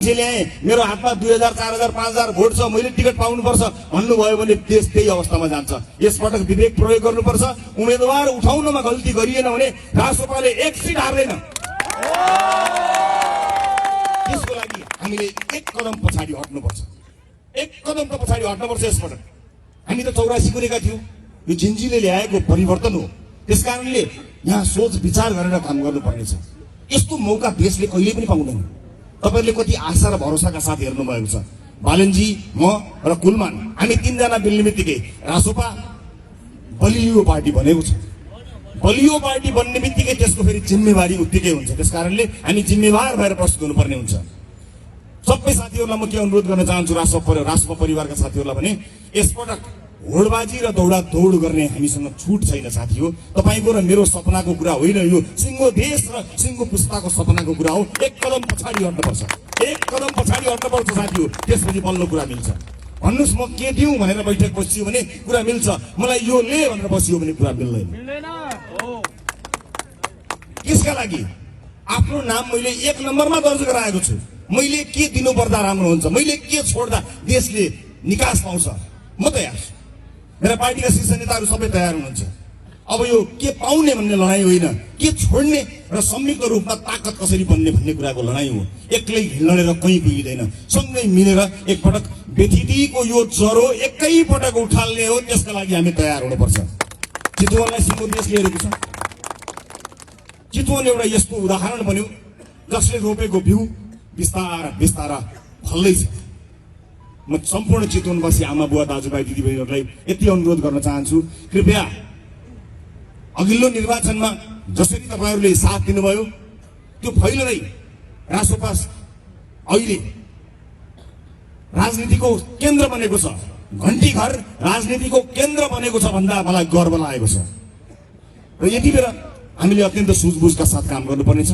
मेरो हातमा 2000 4000 5000 भोट छ, मैले टिकट पाउनुपर्छ भन्नुभयो भने देश त्यही अवस्थामा जान्छ। यसपटक विवेक प्रयोग गर्नुपर्छ। उम्मेदवार उठाउनमा गल्ती गरिएन भने राष्ट्रपाले एक सिट हार्दैन। त्यसको लागि हामीले एक कदम पछाडि हट्नुपर्छ। एक कदम त पछाडि हट्नुपर्छ। यसपटक हामी त 84 कुरेका थियौँ। यो जिन्जीले ल्याएको परिवर्तन हो। त्यसकारणले यहाँ सोच विचार गरेर काम गर्नुपर्नेछ। यस्तो मौका देशले कहिले पनि पाउँदैन। तपाईहरुले कति आशा र भरोसाका साथ हेर्नु भएको छ। बालनजी, म र कुलमान हामी तीनजना मिल्नेबित्तिकै रासोपा बलियो पार्टी बनेको छ। बलियो पार्टी बन्ने बित्तिकै त्यसको फेरि जिम्मेवारी उत्तिकै हुन्छ। त्यसकारणले हामी जिम्मेवार भएर प्रस्तुत हुनुपर्ने हुन्छ। सबै साथीहरूलाई म के अनुरोध गर्न चाहन्छु, रासोपा परिवारका साथीहरूलाई भने यसपटक होडबाजी र दौड गर्ने हामीसँग छुट छैन साथी हो। तपाईको र मेरो सपनाको कुरा होइन यो, सिङ्गो देश र सिङ्गो पुस्ताको सपनाको कुरा हो। एक कदम पछाडि हट्नुपर्छ। एक कदम पछाडि हट्नुपर्छ साथी हो। त्यसपछि बल्ल कुरा मिल्छ। भन्नुस् म के दिउँ भनेर बैठक बसियो भने कुरा मिल्छ, मलाई यो ले भनेर बसियो भने कुरा मिल्दैन। यसका लागि आफ्नो नाम मैले 1 नम्बरमा दर्ज गराएको छु। मैले के दिनु पर्दा राम्रो हुन्छ, मैले के छोड्दा देशले निकास पाउँछ, म तयार छु। मेरा पार्टीका शीर्ष नेताहरू सबै तयार हुनुहुन्छ। अब यो के पाउने भन्ने लडाईँ होइन, के छोड्ने र संयुक्त रूपमा ताकत कसरी बन्ने भन्ने कुराको लडाईँ हो। एक्लै लडेर कहीँ पुगिँदैन। सँगै मिलेर एकपटक व्यथितिको यो ज्वरो एकैपटक उठाल्ने हो। त्यसका लागि हामी तयार हुनुपर्छ। चितवनलाई सिङ्गो देशले हेरेको छ। चितवन एउटा यस्तो उदाहरण बन्यो जसले रोपेको बिउ बिस्तारा बिस्तारा फल्दैछ। म सम्पूर्ण चितवनवासी आमा बुवा दाजुभाइ दिदीबहिनीहरूलाई यति अनुरोध गर्न चाहन्छु, कृपया अघिल्लो निर्वाचनमा जसरी तपाईहरूले साथ दिनुभयो त्यो फैलदै रासोपा अहिले राजनीतिको केन्द्र बनेको छ। घण्टीघर राजनीतिको केन्द्र बनेको छ भन्दा मलाई गर्व लागेको छ। र यति बेला हामीले अत्यन्त सुझबुझका साथ काम गर्नुपर्नेछ।